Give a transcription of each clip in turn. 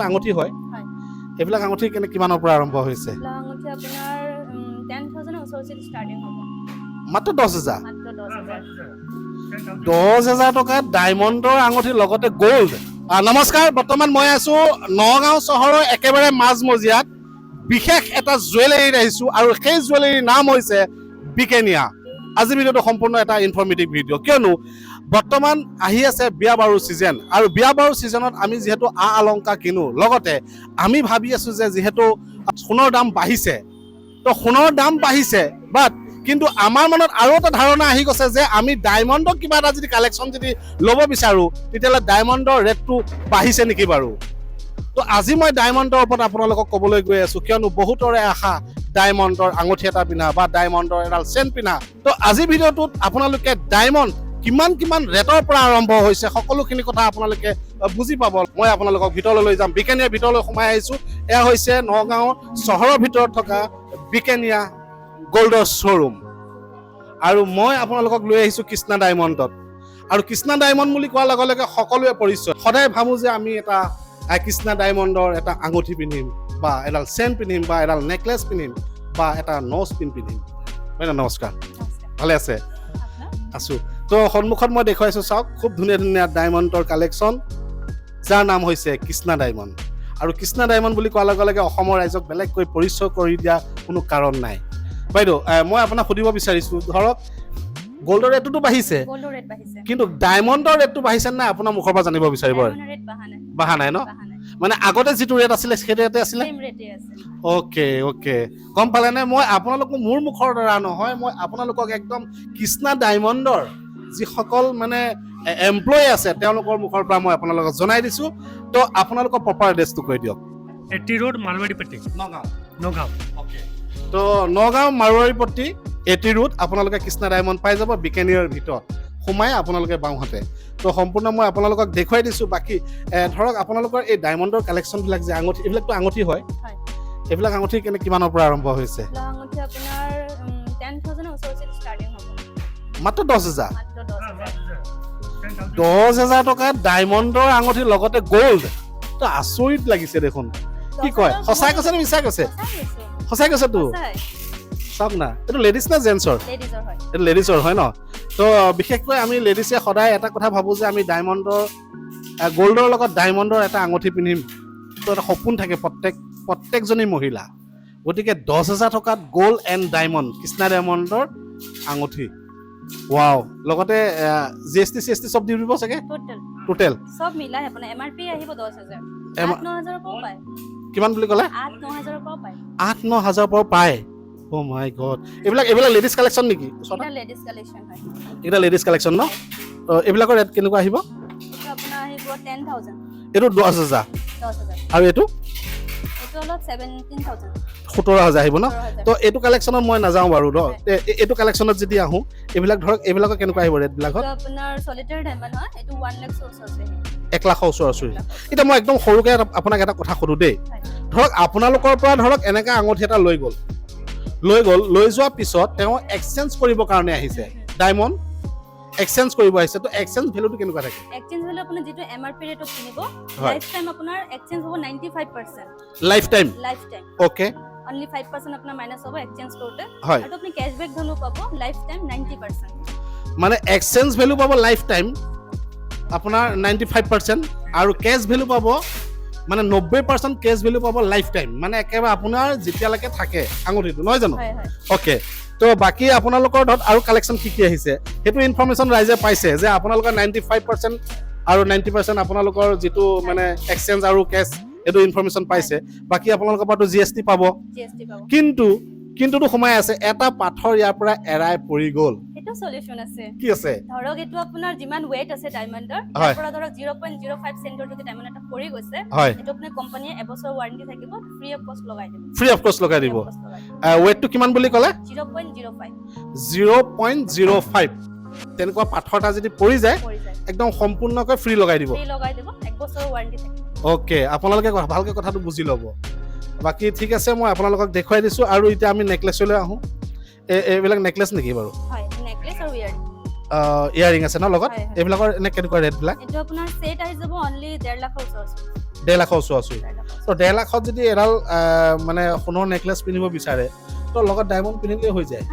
আঙুঠি হয় এইবিলাক আঙুঠি কিমানৰ পৰা আৰম্ভ হৈছে আঙুঠি আপোনাৰ 10,000 ৰ ওচৰত ষ্টাৰ্টিং হ'ব মাত্ৰ 10,000 মাত্ৰ 10,000 10,000 টকাত ডায়মণ্ডৰ আঙুঠি লগতে গোল্ড নমস্কাৰ বৰ্তমান মই আছো নগাঁও চহৰৰ একেবাৰে মাজমজিয়াত বিশেষ এটা জুৱেলাৰীত আহিছো আৰু সেই জুৱেলাৰীৰ নাম হৈছে বিকেনিয়া আজি ভিডিঅ'টো সম্পূৰ্ণ এটা ইনফৰ্মেটিভ ভিডিঅ' কিয়নো বৰ্তমান আহি আছে বিয়া বাৰুৰ ছিজন আৰু বিয়া বাৰুৰ ছিজনত আমি যিহেতু অলংকাৰ কিনো লগতে আমি ভাবি আছো যে যিহেতু সোণৰ দাম বাঢ়িছে তো সোণৰ দাম বাঢ়িছে বাট কিন্তু আমাৰ মনত আৰু এটা ধাৰণা আহি গৈছে যে আমি ডায়মণ্ডৰ কিবা এটা যদি কালেকশ্যন যদি ল'ব বিচাৰোঁ তেতিয়াহ'লে ডায়মণ্ডৰ ৰেটটো বাঢ়িছে নেকি বাৰু তো আজি মই ডায়মণ্ডৰ ওপৰত আপোনালোকক ক'বলৈ গৈ আছোঁ কিয়নো বহুতৰে আশা ডায়মণ্ডৰ আঙুঠি এটা পিন্ধা বা ডায়মণ্ডৰ এডাল চেইন পিন্ধা তো আজি ভিডিঅ'টোত আপোনালোকে ডায়মণ্ড কিমান ৰেটৰ পৰা আৰম্ভ হৈছে সকলোখিনি কথা আপোনালোকে বুজি পাব মই আপোনালোকক ভিতৰলৈ লৈ যাম বিকেনিয়াৰ ভিতৰলৈ সোমাই আহিছোঁ এয়া হৈছে নগাঁও চহৰৰ ভিতৰত থকা বিকেনিয়া গোল্ডৰ শ্ব'ৰুম আৰু মই আপোনালোকক লৈ আহিছোঁ কৃষ্ণা ডায়মণ্ডত আৰু কৃষ্ণা ডায়মণ্ড বুলি কোৱাৰ লগে লগে সকলোৱে পৰিচয় সদায় ভাবোঁ যে আমি এটা কৃষ্ণা ডায়মণ্ডৰ এটা আঙুঠি পিন্ধিম বা এডাল চেইন পিন্ধিম বা এডাল নেকলেছ পিন্ধিম বা এটা নজ পিন পিন্ধিম হয় না নমস্কাৰ ভালে আছে আছোঁ তো সন্মুখত মই দেখুৱাইছোঁ চাওক খুব ধুনীয়া ডায়মণ্ডৰ কালেকশ্যন যাৰ নাম হৈছে কৃষ্ণা ডায়মণ্ড আৰু কৃষ্ণা ডায়মণ্ড বুলি কোৱাৰ লগে লগে অসমৰ ৰাইজক বেলেগকৈ পৰিচয় কৰি দিয়া কোনো কাৰণ নাই বাইদেউ মই আপোনাক সুধিব বিচাৰিছোঁ ধৰক গোল্ডৰ ৰেটটো বাঢ়িছে কিন্তু ডায়মণ্ডৰ ৰেটটো বাঢ়িছে নাই আপোনাৰ মুখৰ পৰা জানিব বিচাৰিব বাঢ়া নাই ন মানে আগতে যিটো ৰেট আছিলে সেইটো ৰেটে আছিলে অ'কে গম পালেনে মই আপোনালোকক মোৰ মুখৰ দ্বাৰা নহয় মই আপোনালোকক একদম কৃষ্ণা ডায়মণ্ডৰ যিসকল মানে এমপ্লয়ী আছে তেওঁলোকৰ মুখৰ পৰা মই আপোনালোকক জনাই দিছোঁ তো আপোনালোকৰ প্ৰপাৰ এড্ৰেছটো কৈ দিয়ক 80 ৰোড মাৰৱাৰীপট্টি নগাঁও তো নগাঁও মাৰৱাৰীপট্টি 80 ৰোড আপোনালোকে কৃষ্ণা ডায়মণ্ড পাই যাব বিকেনিয়াৰ ভিতৰত সোমাই আপোনালোকে বাওঁহাতে তো সম্পূৰ্ণ মই আপোনালোকক দেখুৱাই দিছোঁ বাকী ধৰক আপোনালোকৰ এই ডায়মণ্ডৰ কালেকশ্যনবিলাক যে আঙুঠি এইবিলাকতো আঙুঠি হয় এইবিলাক আঙুঠি কিমানৰ পৰা আৰম্ভ হৈছে আঙুঠি আপোনাৰ 10,000 ৰ ওচৰত ষ্টাৰ্টিং হ'ব মাত্ৰ 10,000 10,000 টকাত ডায়মণ্ডৰ আঙুঠি লগতে গোল্ড তো আচৰিত লাগিছে দেখোন কি কয় সঁচাই কৈছে নে মিছাই কৈছে সঁচাই কৈছেতো চাওক না এইটো লেডিজ নে জেন্টছৰ এইটো লেডিজৰ হয় ন তো বিশেষকৈ আমি লেডিজে সদায় এটা কথা ভাবোঁ যে আমি ডায়মণ্ডৰ গোল্ডৰ লগত ডায়মণ্ডৰ এটা আঙুঠি পিন্ধিম তো এটা সপোন থাকে প্ৰত্যেকজনী মহিলা গতিকে 10,000 টকাত গোল্ড এণ্ড ডায়মণ্ড কৃষ্ণা ডায়মণ্ডৰ আঙুঠি ৱাও লগতে GST CST চব দি দিব চাগে টোটেল সব মিলাই আপোনাৰ MRP আহিব 10,000 8-9,000 পৰা পায় কিমান বুলি ক'লে 8-9,000 পৰা পায় 8-9,000 পৰা পায় ও মাই গড এইবিলাক লেডিজ কালেকশ্যন নেকি এটা লেডিজ কালেকশ্যন হয় এটা লেডিজ কালেকশ্যন ন তো এইবিলাকৰ ৰেট কেনেকুৱা আহিব এটা আপোনাৰ আহিব 10,000 এইটো 10,000 আৰু এইটো অলপ 17,000 17,000 আহিব ন তো এইটো কালেকশ্যনত মই নাযাওঁ বাৰু ন এইটো কালেকশ্যনত যদি আহোঁ এইবিলাক ধৰক এইবিলাকৰ কেনেকুৱা আহিব ৰেটবিলাকত আপোনাৰ সলিটাৰ ডায়মণ্ড হয় এইটো 1 লাখ ওচৰতে 1 লাখৰ ওচৰা-ওচৰি এতিয়া মই একদম সৰুকৈ আপোনাক এটা কথা সুধোঁ দেই ধৰক আপোনালোকৰ পৰা ধৰক এনেকুৱা আঙুঠি এটা লৈ যোৱাৰ পিছত তেওঁ এক্সচেঞ্জ কৰিবৰ কাৰণে আহিছে ডায়মণ্ড এক্সচেঞ্জ কৰিব আহিছে তো এক্সচেঞ্জ ভ্যালুটো কেনেকুৱা থাকে এক্সচেঞ্জ ভ্যালু আপুনি যেটো MRP ৰেটত কিনিব লাইফ টাইম আপোনাৰ এক্সচেঞ্জ হ'ব 95% লাইফ টাইম ওকে অনলি 5% আপোনাৰ মাইনাস হ'ব এক্সচেঞ্জ কৰোতে হয় আৰু আপুনি ক্যাশবেক ভ্যালু পাব লাইফ টাইম 90% মানে এক্সচেঞ্জ ভ্যালু পাব লাইফ টাইম আপোনাৰ 95% আৰু ক্যাশ ভ্যালু পাব মানে 90% ক্যাশ ভ্যালু পাব লাইফ টাইম মানে একেবাৰে আপোনাৰ যেতিয়ালৈকে থাকে আঙুঠিটো নহয় জানো ওকে তো বাকি আপোনালোকৰ ধৰত আৰু কালেকশ্যন কি আহিছে সেইটো ইনফৰমেশ্যন ৰাইজে পাইছে যে আপোনালোকৰ 95% আৰু 90% আপোনালোকৰ যিটো মানে এক্সচেঞ্জ আৰু ক্যাশ এইটো ইনফৰমেশ্যন পাইছে বাকি আপোনালোকৰ পৰাটো GST পাব কিন্তুটো সোমাই আছে এটা পাথৰ ইয়াৰ পৰা এৰাই পৰি গ'ল এটা সলিউশন আছে কি আছে ধৰক এটো আপোনাৰ যিমান ওয়েট আছে ডায়মণ্ডৰ তাৰ পৰা ধৰক 0.05 সেন্টৰ যদি ডায়মণ্ড এটা পৰি গৈছে এটো আপুনি কোম্পানীয়ে এবছৰ ওয়াৰেন্টি থাকিব ফ্ৰী অফ কষ্ট লগাই দিব ওয়েটটো কিমান বুলি ক'লে 0.05 তেনেকুৱা পাথৰটা যদি পৰি যায় একদম সম্পূৰ্ণকৈ ফ্ৰী লগাই দিব এক বছৰ ওয়াৰেন্টি থাকিব ওকে আপোনালোকে ভালকৈ কথাটো বুজি ল'ব বাকি ঠিক আছে মই আপোনালোকক দেখুৱাই দিছোঁ আৰু এতিয়া আমি নেকলেছলৈ আহোঁ এইবিলাক নেকলেছ নেকি বাৰু হয় নেকলেছ আৰু ইয়াৰিং আছে ন লগত এইবিলাকৰ এনে কেনেকুৱা ৰেটবিলাক এইটো আপোনাৰ সেট আহি যাব অনলি 1.5 লাখৰ ওচৰত 1.5 লাখৰ ওচৰা-ওচৰি তো 1.5 লাখত যদি এডাল মানে সোণৰ নেকলেছ পিন্ধিব বিচাৰে তো লগত ডায়মণ্ড পিন্ধিলে হৈ যায়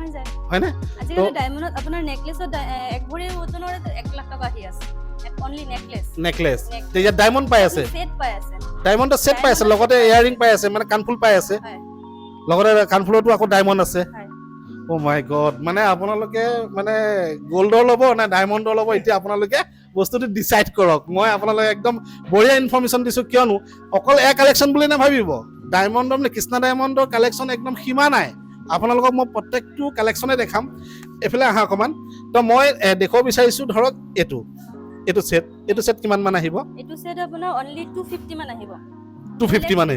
হয়নে আজিকালি ডায়মণ্ডত আপোনাৰ নেকলেছত এক ভৰি ওজনৰ 1 লাখ টকা আহি আছে অনলি নেকলেছ তেতিয়া ডায়মণ্ড পাই আছে সেট পাই আছে ডায়মণ্ডৰ সেট পাই আছে লগতে ইয়াৰিং পাই আছে মানে কাণফুল পাই আছে লগতে কাণফুলতো আকৌ ডায়মণ্ড আছে ও মাই গড মানে আপোনালোকে মানে গোল্ডৰ ল'ব না ডায়মণ্ডৰ ল'ব এতিয়া আপোনালোকে বস্তুটো ডিসাইড কৰক মই আপোনালোকে একদম বঢ়িয়া ইনফৰমেশ্যন দিছো কিয়নো অকল এ কালেকশ্যন বুলি নাভাবিব ডায়মণ্ডৰ মানে কৃষ্ণা ডায়মণ্ডৰ কালেকশ্যন একদম সীমা নাই আপোনালোকক মই প্ৰত্যেকটো কালেকশ্যনে দেখাম এফালে আহা অকমান তো মই দেখুৱাব বিচাৰিছো ধৰক এইটো সেট কিমান মান আহিব এইটো সেট আপোনাৰ অনলি 250 মান আহিব 250 মানে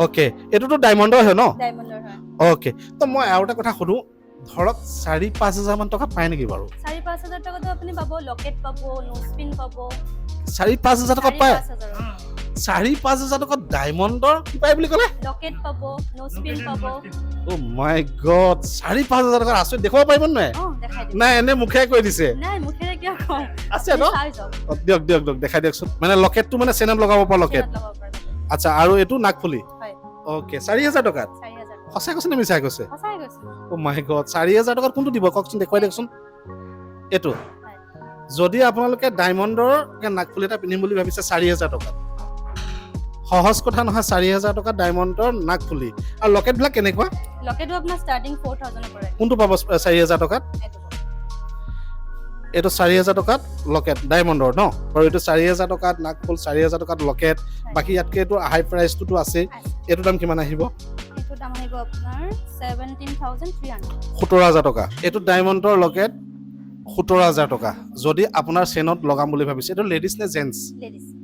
ওকে এটোতো ডায়মণ্ডৰ হয় ন ডায়মণ্ডৰ হয় ওকে তো মই আৰু এটা কথা সুধো ধৰক 4-5 মান টকা পায় নেকি বাৰু 4-5 টকাটো আপুনি পাব লকেট পাব নোজ পিন পাব 4-5 টকা পায় 4-5 টকা ডায়মণ্ডৰ কি পায় বুলি ক'লে লকেট পাব নোজ পিন পাব ও মাই গড 4-5 টকা আছে দেখুৱাব পাৰিব নাই দেখাই দিম নাই এনে মুখে কৈ দিছে নাই মুখেৰে কিয় কম আছে ন দিয়ক দেখাই দিয়কচোন মানে লকেটটো মানে চেনেল লগাব পৰা লকেট আচ্ছা আৰু এইটো নাকফুলি হয় ওকে 4,000 টকাত 4,000 সঁচাই কৈছে নে মিছাই কৈছে সঁচাই কৈছো ও মাই গড 4,000 টকাত কোনটো দিব কওকচোন দেখুৱাই দিয়কচোন এইটো যদি আপোনালোকে ডায়মণ্ডৰ নাকফুলি এটা পিন্ধিম বুলি ভাবিছে 4,000 টকাত সহজ কথা নহয় 4,000 টকা ডায়মণ্ডৰ নাকফুলি আৰু লকেটবিলাক কেনেকুৱা লকেটটো আপোনাৰ ষ্টাৰ্টিং 4,000 ৰ পৰা কোনটো পাব 4,000 টকাত এইটো 4,000 টকাত লকেট ডায়মণ্ডৰ ন আৰু এইটো 4,000 টকাত নাকফুল 4,000 টকাত লকেট বাকি ইয়াতকে এইটো হাই প্ৰাইচটো আছে এইটো দাম কিমান আহিব এইটো দাম আহিব আপোনাৰ 17,300 17,000 টকা এইটো ডায়মণ্ডৰ লকেট 17,000 টকা যদি আপোনাৰ চেনত লগাম বুলি ভাবিছে এইটো লেডিজ নে জেন্টস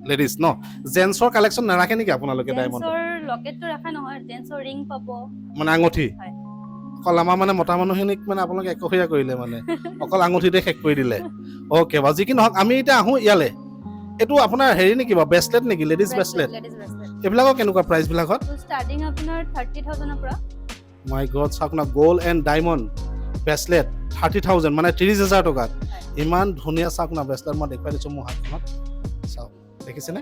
লেডিজ ন জেন্টসৰ কালেকশ্যন নাৰাখে নেকি আপোনালোকে ডায়মণ্ডৰ জেন্টসৰ লকেটটো ৰাখা নহয় জেন্টসৰ ৰিং পাব মানে আঙুঠি অকল আমাৰ মানে মতা মানুহখিনিক মানে আপোনালোকে একহীয়া কৰিলে মানে অকল আঙুঠিতে শেষ কৰি দিলে ওকে বা যি কি নহওক আমি এতিয়া আহোঁ ইয়ালে এইটো আপোনাৰ হেৰি নেকি বা ব্ৰেচলেট নেকি লেডিজ ব্ৰেচলেট এইবিলাকৰ কেনেকুৱা প্ৰাইচ বিলাকত ষ্টাৰ্টিং আপোনাৰ 30,000 ৰ পৰা মাই গড চাওক না গোল্ড এণ্ড ডায়মণ্ড ব্ৰেচলেট 30,000 মানে 30,000 টকাত ইমান ধুনীয়া চাওক না ব্ৰেচলেট মই দেখুৱাই দিছোঁ মোৰ হাতখনত চাওক দেখিছেনে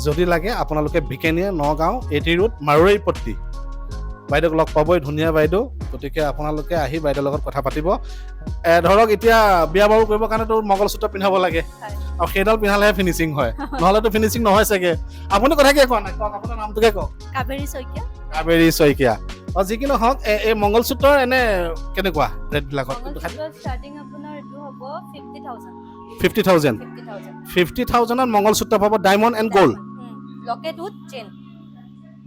যদি লাগে আপোনালোকে বিকেনিয়া নগাঁও 80 ৰোড মাৰোৱাৰীপট্টি বাইদেউক লগ পাবই ধুনীয়া বাইদেউ গতিকে আপোনালোকে আহি বাইদেউৰ লগত কথা পাতিব ধৰক এতিয়া বিয়া বাৰু কৰিবৰ কাৰণেতো মংগলসূত্ৰ পিন্ধাব লাগে আৰু সেইডাল পিন্ধালেহে ফিনিচিং হয় নহ'লেতো ফিনিচিং নহয় চাগে আপুনি কথা কিয় কোৱা নাই কওক আপোনাৰ নামটোকে কওক কাবেৰী শইকীয়া আৰু যি কি নহওক এই মংগলসূত্ৰৰ এনে কেনেকুৱা ৰেটবিলাকত ষ্টাৰ্টিং আপোনাৰ এইটো হ'ব 50,000 50,000ত মংগলসূত্ৰ পাব diamond and gold locket with chain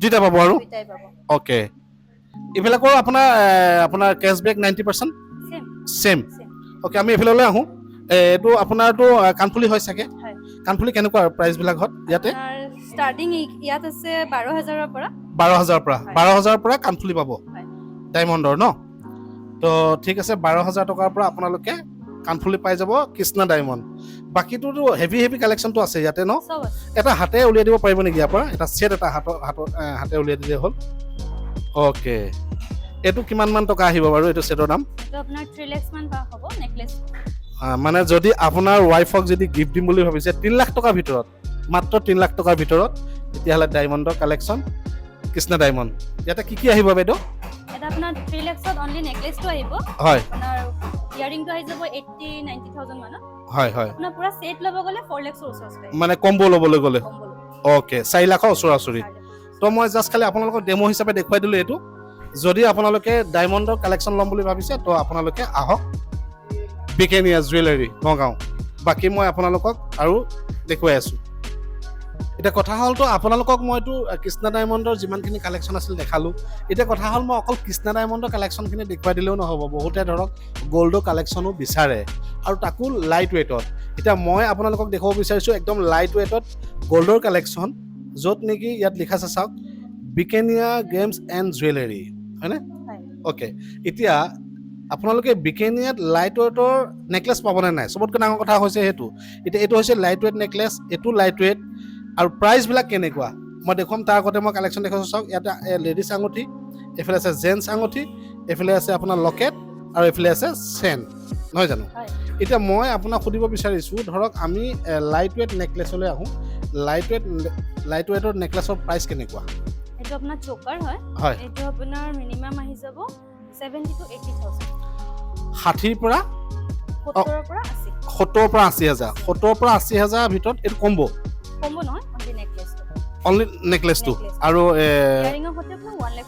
দুইটা পাব আৰু ওকে এইবিলাকৰ আপোনাৰ কেছবেক 90% সেম ওকে আমি এইফালে আহোঁ এইটো আপোনাৰতো কাণফুলি হয় চাগে কাণফুলি কেনেকুৱা প্ৰাইচবিলাকত ইয়াতে ষ্টাৰ্টিং ইয়াত আছে 12,000 ৰ পৰা 12,000 পৰা কাণফুলি পাব ডায়মণ্ডৰ ন তো ঠিক আছে 12,000 টকাৰ পৰা আপোনালোকে কাণফুলি পাই যাব কৃষ্ণা ডায়মণ্ড বাকীটোতো হেভি কালেকশ্যনটো আছে ইয়াতে ন এটা হাতে উলিয়াই দিব পাৰিব নেকি ইয়াৰ পৰা এটা ছেট এটা হাতে উলিয়াই দিলে হ'ল ওকে এইটো কিমান মান টকা আহিব বাৰু এইটো ছেটৰ দাম এইটো আপোনাৰ 3 লাখ মান হ'ব নেকলেছ মানে যদি আপোনাৰ ৱাইফক যদি গিফ্ট দিম বুলি ভাবিছে 3 লাখ টকাৰ ভিতৰত মাত্ৰ 3 লাখ টকাৰ ভিতৰত তেতিয়াহ'লে ডায়মণ্ডৰ কালেকশ্যন কৃষ্ণা ডায়মণ্ড ইয়াতে কি আহিব বাইদেউ এটা আপোনাৰ 3 লাখত অনলি নেকলেছটো আহিব হয় আপোনাৰ ইয়াৰিংটো আহি যাব 80-90,000 মানত হয় আপোনাৰ পুৰা সেট ল'ব গ'লে 4 লাখৰ ওচৰত মানে কম্বো ল'বলৈ গ'লে ওকে 4 লাখৰ ওচৰা-ওচৰি তো মই জাষ্ট খালি আপোনালোকক ডেমো হিচাপে দেখুৱাই দিলোঁ এইটো যদি আপোনালোকে ডায়মণ্ডৰ কালেকশ্যন ল'ম বুলি ভাবিছে তো আপোনালোকে আহক বিকেনিয়া জুৱেলাৰী নগাঁও বাকী মই আপোনালোকক আৰু দেখুৱাই আছোঁ এতিয়া কথা হ'লতো আপোনালোকক মইতো কৃষ্ণা ডায়মণ্ডৰ যিমানখিনি কালেকশ্যন আছিল দেখালোঁ এতিয়া কথা হ'ল মই অকল কৃষ্ণা ডায়মণ্ডৰ কালেকশ্যনখিনি দেখুৱাই দিলেও নহ'ব বহুতে ধৰক গ'ল্ডৰ কালেকশ্যনো বিচাৰে আৰু তাকো লাইট ৱেটত এতিয়া মই আপোনালোকক দেখুৱাব বিচাৰিছোঁ একদম লাইট ৱেটত গ'ল্ডৰ কালেকশ্যন য'ত নেকি ইয়াত লিখা আছে চাওক বিকেনিয়া গেমছ এণ্ড জুৱেলাৰী হয়নে অ'কে এতিয়া আপোনালোকে বিকেনিয়াত লাইট ৱেটৰ নেকলেছ পাবনে নাই চবতকৈ ডাঙৰ কথা হৈছে সেইটো এতিয়া এইটো হৈছে লাইট ৱেট নেকলেছ এইটো লাইট ৱেট আৰু প্ৰাইচবিলাক কেনেকুৱা মই দেখুৱাম তাৰ আগতে মই কালেকশ্যন দেখাইছোঁ চাওক ইয়াতে লেডিজ আঙুঠি এইফালে আছে জেন্টছ আঙুঠি এইফালে আছে আপোনাৰ লকেট আৰু এইফালে আছে চেন নহয় জানো হয় এতিয়া মই আপোনাক সুধিব বিচাৰিছোঁ ধৰক আমি লাইট ৱেট নেকলেছলৈ আহোঁ লাইট ৱেটৰ নেকলেছৰ প্ৰাইচ কেনেকুৱা এইটো আপোনাৰ চকাৰ হয় হয় এইটো আপোনাৰ মিনিমাম আহি যাব 70 to 80,000 60ৰ পৰা 70 পৰা 80 70ৰ পৰা 80,000 70ৰ পৰা 80,000 ভিতৰত এইটো কম্বো কম্বো নহয় অনলি নেকলেছ অনলি নেকলেছটো আৰু ইয়াৰিঙৰ সৈতে আপোনাৰ 1 লাখ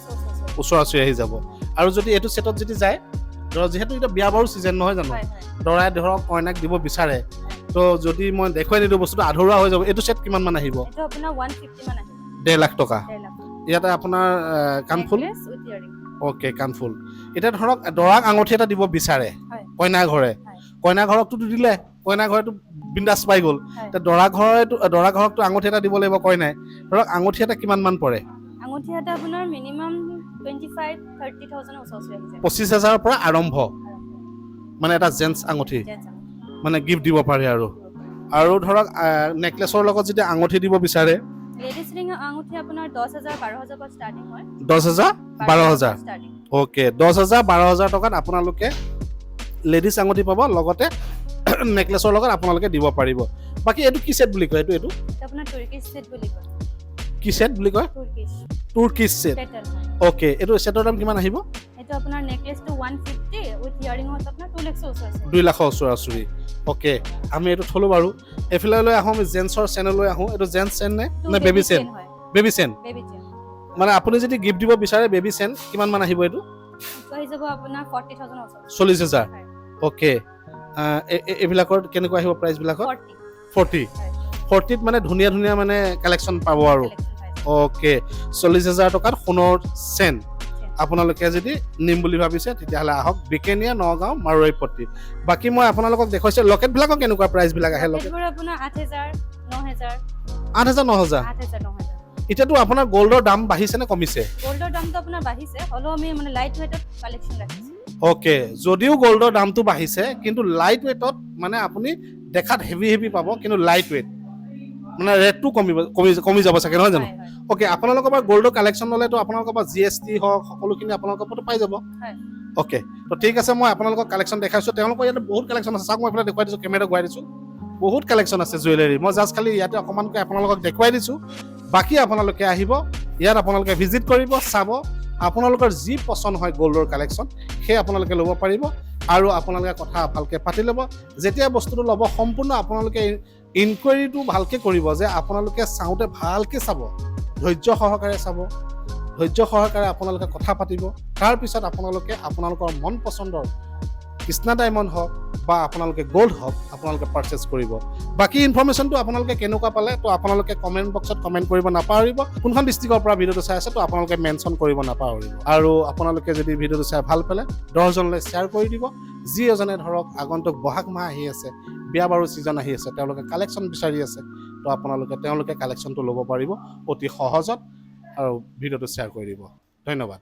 ওচৰা-ওচৰি আহি যাব আৰু যদি এইটো ছেটত যদি যায় ধৰক যিহেতু এতিয়া বিয়া বাৰু ছিজন নহয় জানো হয় দৰাই ধৰক কইনাক দিব বিচাৰে তো যদি মই দেখুৱাই নিদিওঁ বস্তুটো আধৰুৱা হৈ যাব এইটো ছেট কিমান মান আহিব এইটো আপোনাৰ 150 মান আহিব 1.5 লাখ টকা 1.5 লাখ ইয়াতে আপোনাৰ কাণফুল নেকলেছ উইথ ইয়াৰিং অ'কে কাণফুল এতিয়া ধৰক দৰাক আঙুঠি এটা দিব বিচাৰে হয় কইনা ঘৰে হয় কইনা ঘৰকতো দিলে কইনা ঘৰেতো বিন্দাছ পাই গ'ল হয় এতিয়া দৰা ঘৰকতো আঙুঠি এটা দিব লাগিব কইনাই ধৰক আঙুঠি এটা কিমান মান পৰে আঙুঠি এটা আপোনাৰ মিনিমাম 25-30,000 ওচৰ-ওচৰি আহি যায় 25,000ৰ পৰা আৰম্ভ মানে এটা জেন্টছ আঙুঠি মানে গিফ্ট দিব পাৰে আৰু ধৰক নেকলেছৰ লগত যদি আঙুঠি দিব বিচাৰে লেডিজ ৰিং আঙুঠি আপোনাৰ 10,000 12,000 পৰা ষ্টাৰ্টিং হয় 10,000 12,000 ষ্টাৰ্টিং অ'কে 10,000 12,000 টকাত আপোনালোকে লেডিজ আঙুঠি পাব লগতে নেকলেছৰ লগত আপোনালোকে দিব পাৰিব বাকী এইটো কি ছেট বুলি কয় এইটো এইটো আপোনাৰ তুৰ্কিছ সেট বুলি কয় কি ছেট বুলি কয় তুৰ্কিছ ছেট পেটাৰ্ণ অ'কে এইটো ছেটৰ দাম কিমান আহিব এইটো আপোনাৰ নেকলেছটো 150 উইথ ইয়াৰিঙত আপোনাৰ 2 লাখ ওচৰ-ওচৰি 2 লাখৰ ওচৰা-ওচৰি অ'কে আমি এইটো থলোঁ বাৰু এইফালে লৈ আহোঁ আমি জেন্টছৰ চেনেললৈ আহোঁ এইটো জেন্টছ চেন নে বেবী চেন বেবী চেন বেবী চেন মানে আপুনি যদি গিফ্ট দিব বিচাৰে বেবী চেন কিমান মান আহিব এইটো এইটো আহি যাব আপোনাৰ 40,000 ওচৰ 40,000 অ'কে এইবিলাকৰ কেনেকুৱা আহিব প্ৰাইচবিলাকৰ 40 40ত মানে ধুনীয়া ধুনীয়া মানে কালেকশ্যন পাব আৰু অ'কে 40,000 টকাত সোণৰ চেন আপোনালোকে যদি নিম বুলি ভাবিছে তেতিয়াহ'লে আহক বিকেনিয়া নগাঁও মাৰোৱাৰীপট্টি বাকী মই আপোনালোকক দেখুৱাইছোঁ লকেটবিলাকৰ কেনেকুৱা প্ৰাইচবিলাক আহে লকেট আপোনাৰ 8,000 9,000 8,000 9,000 8,000 9,000 এতিয়াতো আপোনাৰ গ'ল্ডৰ দাম বাঢ়িছে নে কমিছে গোল্ডৰ দামটো আপোনাৰ বাঢ়িছে হ'লেও আমি মানে লাইট ৱেটত কালেকশ্যন ৰাখিছোঁ অ'কে যদিও গ'ল্ডৰ দামটো বাঢ়িছে কিন্তু লাইট ৱেটত মানে আপুনি দেখাত হেভি পাব কিন্তু লাইট ৱেট মানে ৰেটটো কমি যাব চাগে নহয় জানো অ'কে আপোনালোকৰ পৰা গ'ল্ডৰ কালেকশ্যন ল'লেতো আপোনালোকৰ পৰা GST হওক সকলোখিনি আপোনালোকৰ পৰা পাই যাব অ'কে তো ঠিক আছে মই আপোনালোকক কালেকশ্যন দেখাইছোঁ তেওঁলোকৰ ইয়াতে বহুত কালেকশ্যন আছে চাওক মই এইফালে দেখুৱাই দিছোঁ কেমেৰা ঘূৰাই দিছোঁ বহুত কালেকশ্যন আছে জুৱেলাৰী মই জাষ্ট খালি ইয়াতে অকণমানকৈ আপোনালোকক দেখুৱাই দিছোঁ বাকী আপোনালোকে আহিব ইয়াত আপোনালোকে ভিজিট কৰিব চাব আপোনালোকৰ যি পচন্দ হয় গ'ল্ডৰ কালেকশ্যন সেই আপোনালোকে ল'ব পাৰিব আৰু আপোনালোকে কথা ভালকৈ পাতি ল'ব যেতিয়া বস্তুটো ল'ব সম্পূৰ্ণ আপোনালোকে ইনকুৱাৰীটো ভালকৈ কৰিব যে আপোনালোকে চাওঁতে ভালকৈ চাব ধৈৰ্য সহকাৰে আপোনালোকে কথা পাতিব তাৰপিছত আপোনালোকে আপোনালোকৰ মন পচন্দৰ কৃষ্ণা ডায়মণ্ড হওক বা আপোনালোকে গ'ল্ড হওক আপোনালোকে পাৰচেছ কৰিব বাকী ইনফৰমেশ্যনটো আপোনালোকে কেনেকুৱা পালে তো আপোনালোকে কমেণ্ট বক্সত কমেণ্ট কৰিব নাপাহৰিব কোনখন ডিষ্ট্ৰিক্টৰ পৰা ভিডিঅ'টো চাই আছে তো আপোনালোকে মেনশ্যন কৰিব নাপাহৰিব আৰু আপোনালোকে যদি ভিডিঅ'টো চাই ভাল পালে 10জনলৈ শ্বেয়াৰ কৰি দিব যি এজনে ধৰক আগন্তুক বহাগ মাহ আহি আছে বিয়া বাৰু ছিজন আহি আছে তেওঁলোকে কালেকশ্যন বিচাৰি আছে তো তেওঁলোকে কালেকশ্যনটো ল'ব পাৰিব অতি সহজত আৰু ভিডিঅ'টো শ্বেয়াৰ কৰি দিব ধন্যবাদ